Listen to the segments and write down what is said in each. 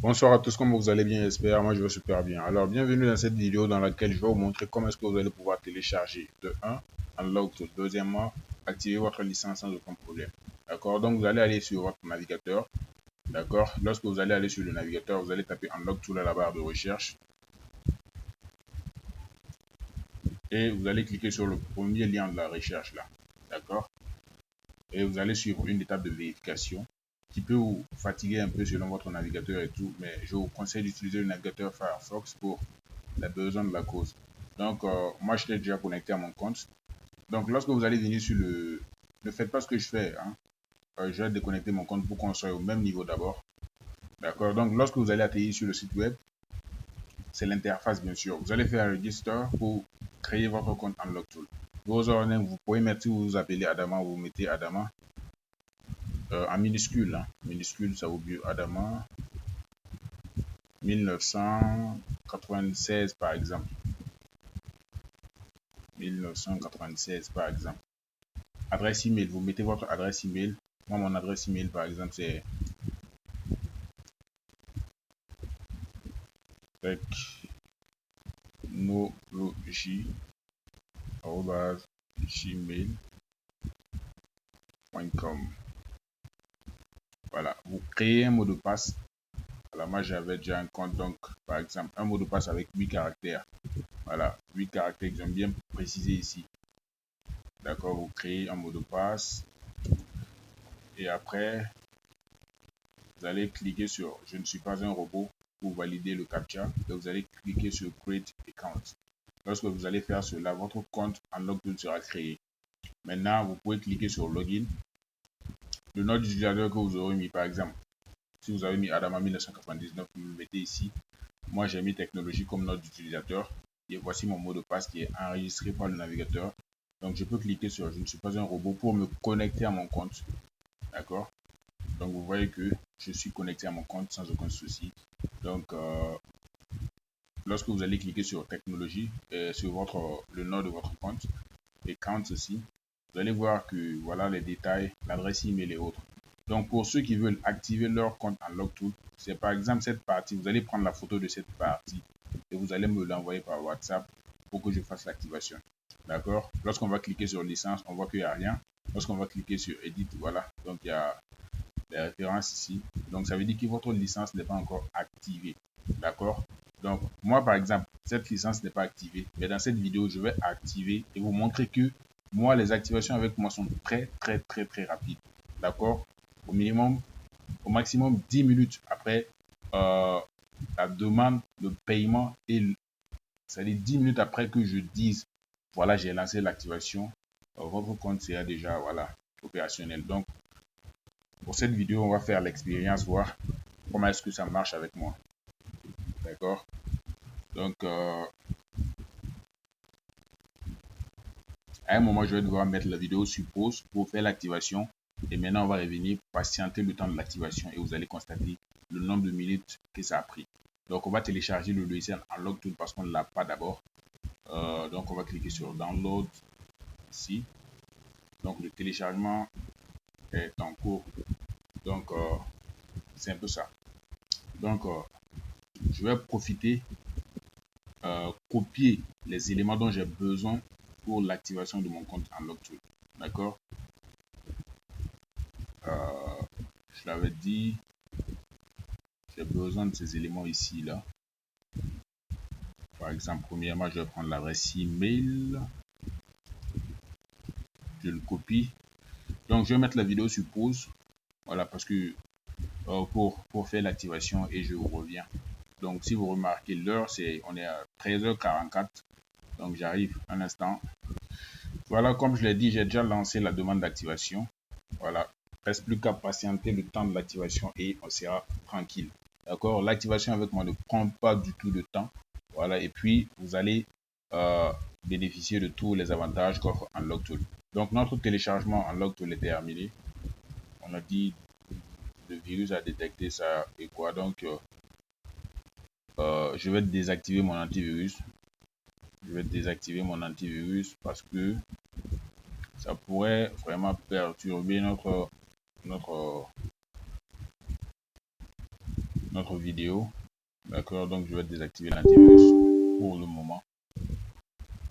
Bonsoir à tous, comment vous allez bien, j'espère. Moi, je vais super bien. Alors, bienvenue dans cette vidéo dans laquelle je vais vous montrer comment est-ce que vous allez pouvoir télécharger de 1 Unlock Tool. Deuxièmement, activer votre licence sans aucun problème. D'accord? Donc, vous allez aller sur votre navigateur. D'accord? Lorsque vous allez aller sur le navigateur, vous allez taper Unlock Tool à la barre de recherche. Et vous allez cliquer sur le premier lien de la recherche là. D'accord? Et vous allez suivre une étape de vérification qui peut vous fatiguer un peu selon votre navigateur et tout, mais je vous conseille d'utiliser le navigateur Firefox pour les besoins de la cause. Donc, moi, je suis déjà connecté à mon compte. Donc, lorsque vous allez venir sur le... Ne faites pas ce que je fais. Hein. Je vais déconnecter mon compte pour qu'on soit au même niveau d'abord. D'accord. Donc, lorsque vous allez atterrir sur le site web, c'est l'interface, bien sûr. Vous allez faire Register pour créer votre compte Unlock Tool. Vos ordres, vous pouvez mettre, si vous vous appelez Adama, vous mettez Adama en minuscule. Hein. Minuscule, ça vaut mieux. Adama 1996, par exemple. 1996, par exemple. Adresse email, vous mettez votre adresse email. Moi, mon adresse email, par exemple, c'est technologie@gmail.com. Voilà, vous créez un mot de passe. Voilà, moi, j'avais déjà un compte, donc, par exemple, un mot de passe avec 8 caractères. Voilà, 8 caractères que j'aime bien préciser ici. D'accord, vous créez un mot de passe. Et après, vous allez cliquer sur « Je ne suis pas un robot » pour valider le CAPTCHA. Et vous allez cliquer sur « Create Account ». Lorsque vous allez faire cela, votre compte Unlock Tool sera créé. Maintenant, vous pouvez cliquer sur « Login ». Le nom d'utilisateur que vous aurez mis, par exemple, si vous avez mis Adama 1999, vous le mettez ici. Moi, j'ai mis technologie comme nom d'utilisateur. Et voici mon mot de passe qui est enregistré par le navigateur. Donc, je peux cliquer sur « Je ne suis pas un robot » pour me connecter à mon compte. D'accord? Donc, vous voyez que je suis connecté à mon compte sans aucun souci. Donc, lorsque vous allez cliquer sur technologie, sur le nom de votre compte, et compte aussi, vous allez voir que voilà les détails, l'adresse email et autres. Donc, pour ceux qui veulent activer leur compte Unlock Tool, c'est par exemple cette partie, vous allez prendre la photo de cette partie et vous allez me l'envoyer par WhatsApp pour que je fasse l'activation. D'accord? Lorsqu'on va cliquer sur licence, on voit qu'il n'y a rien. Lorsqu'on va cliquer sur Edit, voilà, donc il y a les références ici. Donc, ça veut dire que votre licence n'est pas encore activée. D'accord? Donc, moi, par exemple, cette licence n'est pas activée. Mais dans cette vidéo, je vais activer et vous montrer que moi, les activations avec moi sont très, très, très, très rapides. D'accord? Au minimum, au maximum 10 minutes après la demande, le paiement et c'est-à-dire 10 minutes après que je dise, voilà, j'ai lancé l'activation, votre compte sera déjà, voilà, opérationnel. Donc, pour cette vidéo, on va faire l'expérience, voir comment est-ce que ça marche avec moi. D'accord? Donc, à un moment, je vais devoir mettre la vidéo sur pause pour faire l'activation. Et maintenant, on va revenir patienter le temps de l'activation et vous allez constater le nombre de minutes que ça a pris. Donc, on va télécharger le logiciel Unlock Tool parce qu'on ne l'a pas d'abord. Donc, on va cliquer sur Download ici. Donc, le téléchargement est en cours. Donc, c'est un peu ça. Donc, je vais profiter, copier les éléments dont j'ai besoin pour l'activation de mon compte Unlock Tool. D'accord? Je l'avais dit, j'ai besoin de ces éléments ici, là. Par exemple, premièrement, je vais prendre l'adresse email. Je le copie. Donc, je vais mettre la vidéo sur pause. Voilà, parce que pour faire l'activation et je vous reviens. Donc, si vous remarquez l'heure, on est à 13h44. Donc, j'arrive un instant. Voilà, comme je l'ai dit, j'ai déjà lancé la demande d'activation. Voilà, reste plus qu'à patienter le temps de l'activation et on sera tranquille. D'accord? L'activation avec moi ne prend pas du tout de temps. Voilà, et puis vous allez bénéficier de tous les avantages qu'offre Unlock Tool. Donc, notre téléchargement Unlock Tool est terminé. On a dit le virus a détecté ça et quoi. Donc, je vais désactiver mon antivirus. Je vais désactiver mon antivirus parce que ça pourrait vraiment perturber notre notre vidéo. D'accord, donc je vais désactiver l'antivirus pour le moment.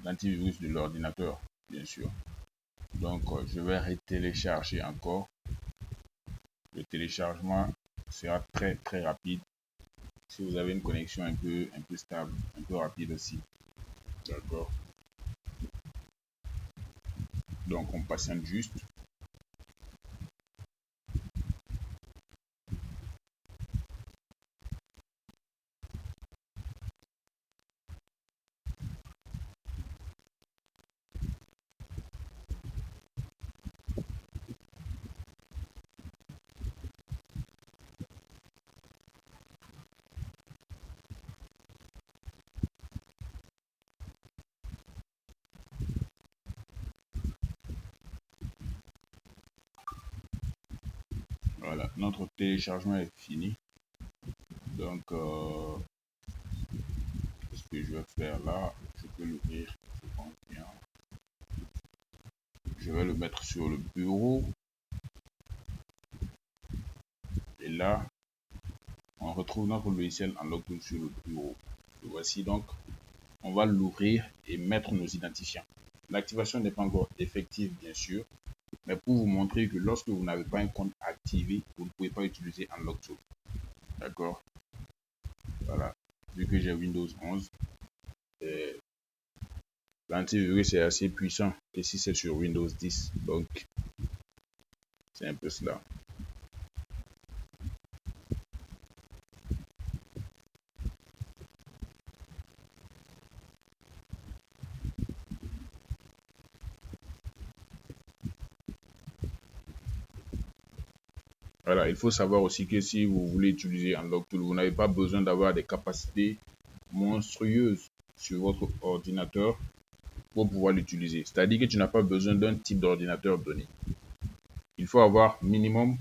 L'antivirus de l'ordinateur, bien sûr. Donc, je vais retélécharger encore. Le téléchargement sera très très rapide. Si vous avez une connexion un peu stable, un peu rapide aussi. D'accord. Donc, on patiente juste. Voilà, notre téléchargement est fini. Donc, ce que je vais faire là, je peux l'ouvrir, je pense bien. Je vais le mettre sur le bureau. Et là, on retrouve notre logiciel Unlocktool sur le bureau. Le voici donc. On va l'ouvrir et mettre nos identifiants. L'activation n'est pas encore effective, bien sûr, mais pour vous montrer que lorsque vous n'avez pas un compte activé, vous ne pouvez pas utiliser Unlocktool. D'accord? Voilà. Vu que j'ai Windows 11, l'antivirus est assez puissant que si c'est sur Windows 10. Donc, c'est un peu cela. Voilà, il faut savoir aussi que si vous voulez utiliser Unlocktool, vous n'avez pas besoin d'avoir des capacités monstrueuses sur votre ordinateur pour pouvoir l'utiliser. C'est-à-dire que tu n'as pas besoin d'un type d'ordinateur donné. Il faut avoir minimum,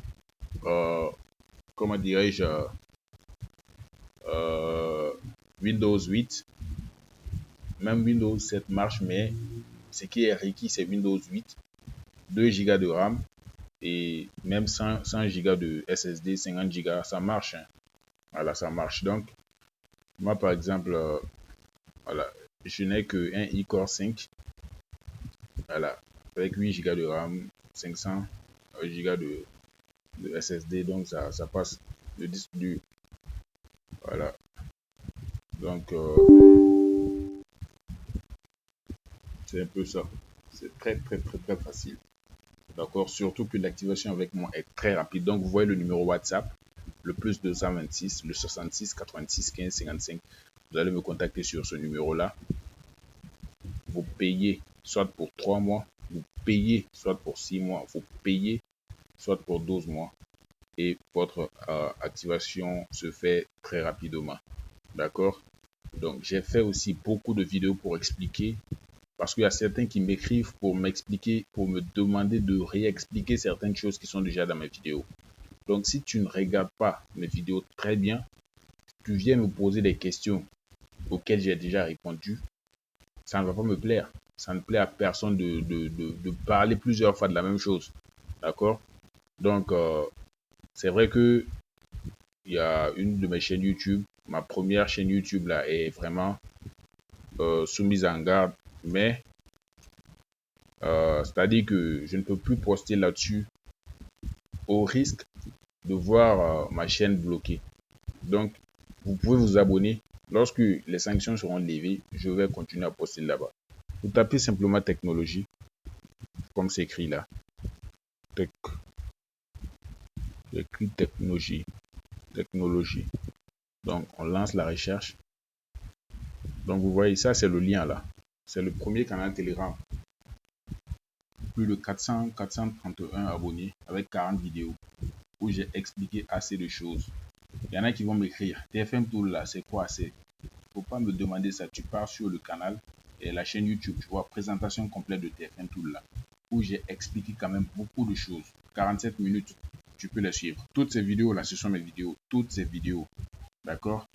comment dirais-je, Windows 8. Même Windows 7 marche, mais ce qui est requis, c'est Windows 8, 2 Go de RAM et même 100 Go de SSD, 50 Go, ça marche. Hein. Voilà, ça marche. Donc, moi, par exemple, voilà, je n'ai qu'un iCore 5. Voilà, avec 8 Go de RAM, 500 Go de SSD, donc ça passe. Le disque dur. Voilà. Donc, c'est un peu ça. C'est très, très, très, très facile. D'accord. Surtout que l'activation avec moi est très rapide. Donc, vous voyez le numéro WhatsApp, le plus 226, le 66 86 15 55. Vous allez me contacter sur ce numéro-là. Vous payez soit pour 3 mois, vous payez soit pour 6 mois, vous payez soit pour 12 mois. Et votre activation se fait très rapidement. D'accord. Donc, j'ai fait aussi beaucoup de vidéos pour expliquer. Parce qu'il y a certains qui m'écrivent pour m'expliquer, pour me demander de réexpliquer certaines choses qui sont déjà dans mes vidéos. Donc, si tu ne regardes pas mes vidéos très bien, tu viens me poser des questions auxquelles j'ai déjà répondu, ça ne va pas me plaire. Ça ne plaît à personne de parler plusieurs fois de la même chose. D'accord? Donc, c'est vrai que il y a une de mes chaînes YouTube, ma première chaîne YouTube là, est vraiment soumise en garde, mais c'est-à-dire que je ne peux plus poster là-dessus au risque de voir ma chaîne bloquée. Donc, vous pouvez vous abonner. Lorsque les sanctions seront levées, je vais continuer à poster là-bas. Vous tapez simplement technologie, comme c'est écrit là. Écrit technologie. Technologie. Donc, on lance la recherche. Donc, vous voyez, ça, c'est le lien là. C'est le premier canal Telegram. Plus de 431 abonnés avec 40 vidéos où j'ai expliqué assez de choses. Il y en a qui vont m'écrire, TFM Tool là, c'est quoi? C'est faut pas me demander ça. Tu pars sur le canal et la chaîne YouTube, tu vois, présentation complète de TFM Tool là, où j'ai expliqué quand même beaucoup de choses. 47 minutes, tu peux les suivre. Toutes ces vidéos là, ce sont mes vidéos. Toutes ces vidéos. D'accord?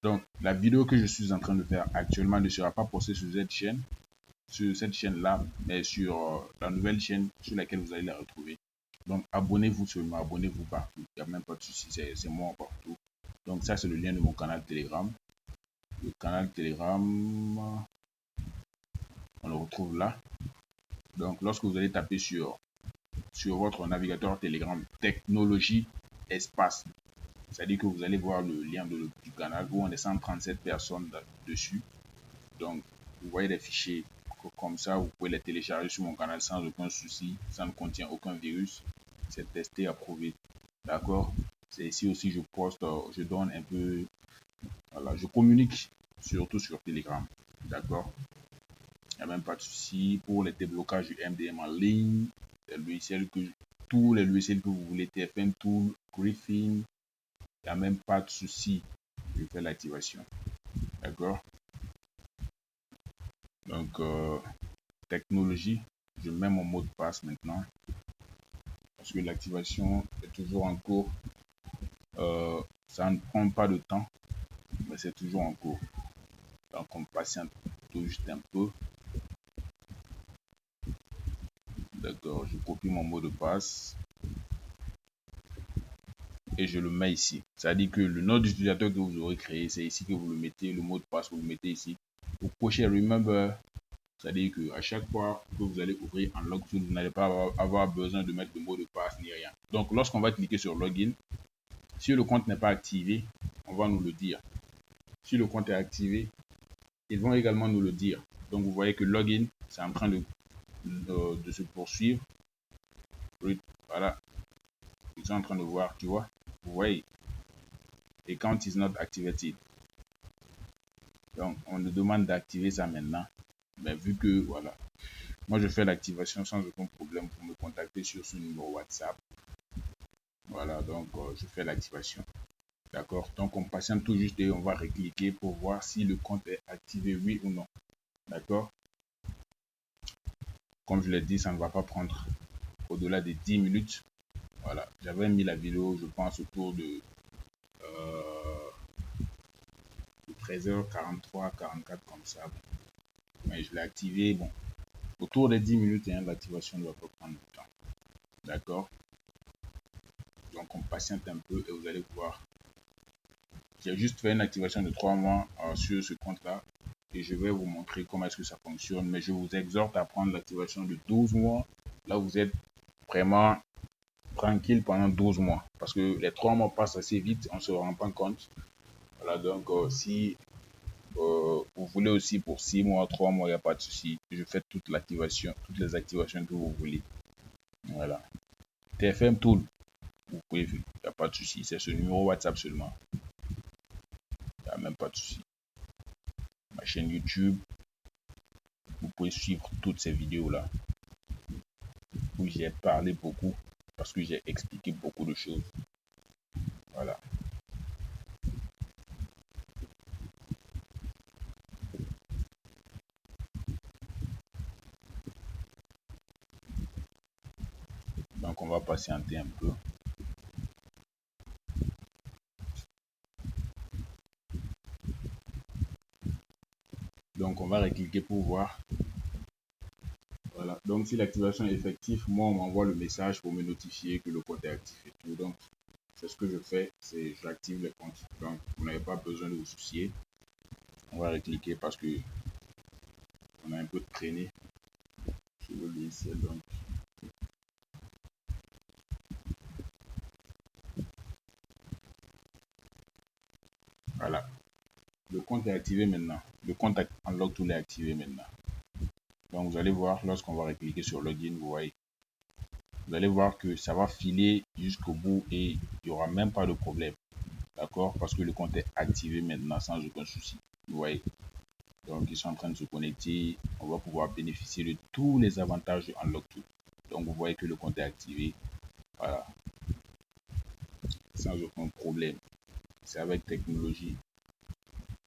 Donc, la vidéo que je suis en train de faire actuellement ne sera pas postée sur cette chaîne là, mais sur la nouvelle chaîne sur laquelle vous allez la retrouver. Donc, abonnez-vous seulement, abonnez-vous partout. Il n'y a même pas de souci, c'est moi partout. Donc ça, c'est le lien de mon canal Telegram. Le canal Telegram, on le retrouve là. Donc lorsque vous allez taper sur votre navigateur Telegram technologie espace, c'est-à-dire que vous allez voir le lien du canal où on est 137 personnes dessus. Donc vous voyez les fichiers comme ça, vous pouvez les télécharger sur mon canal sans aucun souci. Ça ne contient aucun virus. C'est testé, approuvé. D'accord? C'est ici aussi je poste, je donne un peu, voilà, je communique surtout sur Telegram. D'accord? Il n'y a même pas de souci pour les déblocages du MDM en ligne, tous les logiciels que vous voulez, TFM Tool, Griffin, il n'y a même pas de souci. Je fais l'activation. D'accord? Donc, technologie, je mets mon mot de passe maintenant parce que l'activation est toujours en cours. Ça ne prend pas de temps, mais c'est toujours en cours. Donc, on patiente tout juste un peu. D'accord, je copie mon mot de passe et je le mets ici. C'est-à-dire que le nom d'utilisateur que vous aurez créé, c'est ici que vous le mettez. Le mot de passe, vous le mettez ici. Vous cochez Remember. C'est-à-dire qu'à chaque fois que vous allez ouvrir un login, vous n'allez pas avoir besoin de mettre le mot de passe ni rien. Donc, lorsqu'on va cliquer sur Login, si le compte n'est pas activé, on va nous le dire. Si le compte est activé, ils vont également nous le dire. Donc, vous voyez que Login, c'est en train de se poursuivre. Voilà. Ils sont en train de voir, tu vois. Vous voyez. Account is not activated. Donc, on nous demande d'activer ça maintenant. Mais vu que, voilà, moi je fais l'activation sans aucun problème pour me contacter sur ce numéro WhatsApp. Voilà, donc je fais l'activation. D'accord. Donc, on patiente tout juste et on va recliquer pour voir si le compte est activé, oui ou non. D'accord. Comme je l'ai dit, ça ne va pas prendre au-delà de 10 minutes. Voilà. J'avais mis la vidéo, je pense, autour de 13h43, 44 comme ça. Mais je l'ai activé, bon, autour des 10 minutes, hein, l'activation ne va pas prendre du temps. D'accord. Donc, on patiente un peu et vous allez voir. J'ai juste fait une activation de 3 mois sur ce compte-là. Et je vais vous montrer comment est-ce que ça fonctionne. Mais je vous exhorte à prendre l'activation de 12 mois. Là, vous êtes vraiment tranquille pendant 12 mois. Parce que les 3 mois passent assez vite, on ne se rend pas compte. Voilà, donc si vous voulez aussi pour 6 mois, 3 mois, il n'y a pas de souci. Je fais toute l'activation, toutes les activations que vous voulez. Voilà. TFM Tool, vous pouvez, il n'y a pas de souci. C'est ce numéro WhatsApp seulement. Il n'y a même pas de souci. Ma chaîne YouTube, vous pouvez suivre toutes ces vidéos-là où j'ai parlé beaucoup parce que j'ai expliqué beaucoup de choses. Voilà. Donc, on va patienter un peu. Donc, on va recliquer pour voir. Voilà. Donc, si l'activation est effective, moi, on m'envoie le message pour me notifier que le compte est actif et tout. Donc, c'est ce que je fais, c'est j'active le compte. Donc, vous n'avez pas besoin de vous soucier. On va recliquer parce que on a un peu traîné sur le logiciel. Donc, voilà. Le compte est activé maintenant. Le compte Unlock Tool est activé maintenant. Donc, vous allez voir, lorsqu'on va recliquer sur Login, vous voyez. Vous allez voir que ça va filer jusqu'au bout et il n'y aura même pas de problème. D'accord? Parce que le compte est activé maintenant sans aucun souci. Vous voyez? Donc, ils sont en train de se connecter. On va pouvoir bénéficier de tous les avantages de Unlock Tool. Donc, vous voyez que le compte est activé. Voilà. Sans aucun problème. C'est avec technologie.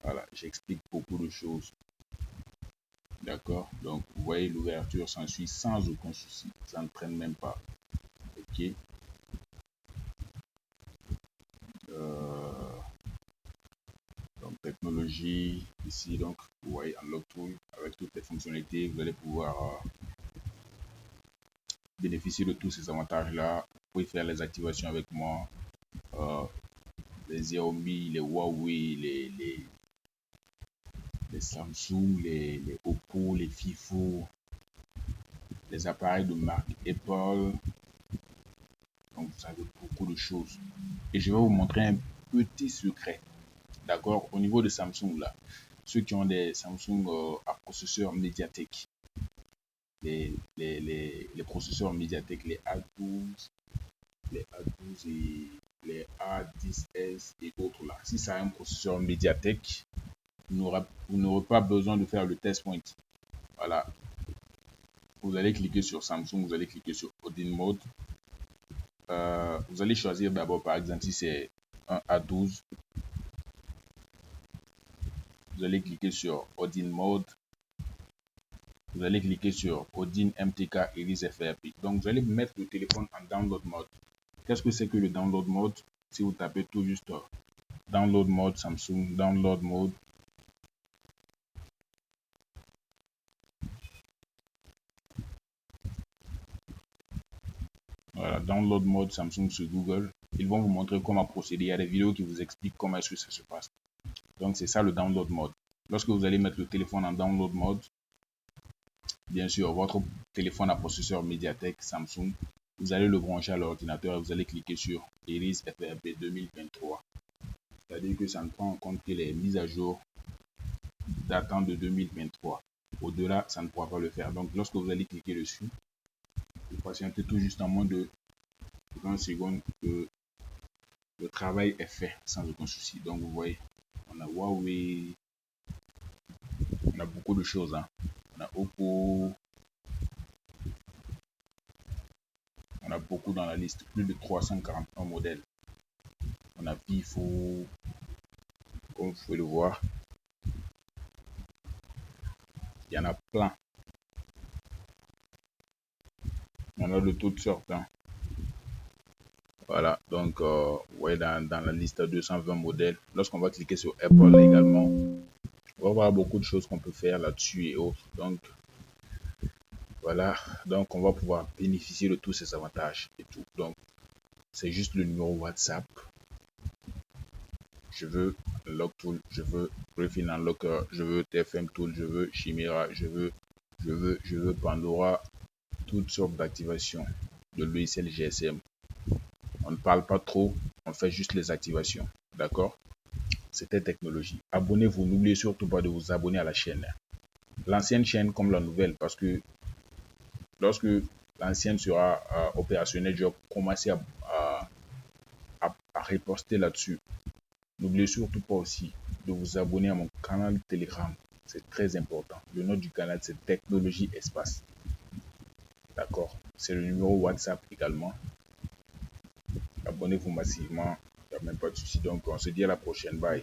Voilà. J'explique beaucoup de choses. D'accord? Donc, vous voyez, l'ouverture s'ensuit sans aucun souci. Ça ne traîne même pas. OK? Donc, technologie. Ici, donc, vous voyez, Unlock Tool. Avec toutes les fonctionnalités, vous allez pouvoir bénéficier de tous ces avantages-là. Vous pouvez faire les activations avec moi. les Xiaomi, les Huawei, les Samsung, les Oppo, les Vivo, les appareils de marque Apple. Donc, vous savez beaucoup de choses. Et je vais vous montrer un petit secret. D'accord? Au niveau de Samsung, là, ceux qui ont des Samsung à processeur Mediatek, les processeurs Mediatek, les A12 et les A10S et autres là. Si ça a un processeur Mediatek, vous n'aurez pas besoin de faire le test point. Voilà. Vous allez cliquer sur Samsung, vous allez cliquer sur Odin Mode. Vous allez choisir d'abord, par exemple, si c'est un A12, vous allez cliquer sur Odin Mode. Vous allez cliquer sur Odin MTK Iris FRP. Donc, vous allez mettre le téléphone en download mode. Qu'est-ce que c'est que le download mode? Si vous tapez tout juste download mode Samsung, download mode. Voilà, download mode Samsung sur Google. Ils vont vous montrer comment procéder. Il y a des vidéos qui vous expliquent comment est-ce que ça se passe. Donc, c'est ça le download mode. Lorsque vous allez mettre le téléphone en download mode, bien sûr, votre téléphone à processeur Mediatek Samsung, vous allez le brancher à l'ordinateur et vous allez cliquer sur Iris FRP 2023. C'est-à-dire que ça ne prend en compte que les mises à jour datant de 2023. Au-delà, ça ne pourra pas le faire. Donc, lorsque vous allez cliquer dessus, vous patientez tout juste en moins de 20 secondes que le travail est fait sans aucun souci. Donc, vous voyez, on a Huawei, on a beaucoup de choses. Hein. On a Oppo, on a beaucoup dans la liste, plus de 341 modèles. On a Vivo, comme vous pouvez le voir. Il y en a plein. On a de toutes sortes. Hein. Voilà, donc ouais, dans la liste 220 modèles. Lorsqu'on va cliquer sur Apple également, on va voir beaucoup de choses qu'on peut faire là-dessus et autres. Donc voilà, donc on va pouvoir bénéficier de tous ces avantages et tout. Donc c'est juste le numéro WhatsApp. Je veux Unlock Tool, je veux Refin Unlocker, je veux TFM Tool, je veux Chimera, je veux Pandora, toutes sortes d'activations de logiciel GSM. On ne parle pas trop, on fait juste les activations. D'accord? C'était technologie. Abonnez-vous, n'oubliez surtout pas de vous abonner à la chaîne. L'ancienne chaîne comme la nouvelle, parce que lorsque l'ancienne sera opérationnelle, je vais commencer à riposter là-dessus. N'oubliez surtout pas aussi de vous abonner à mon canal Telegram. C'est très important. Le nom du canal, c'est Technologie Espace. D'accord? C'est le numéro WhatsApp également. Abonnez-vous massivement. Il n'y a même pas de souci. Donc, on se dit à la prochaine. Bye.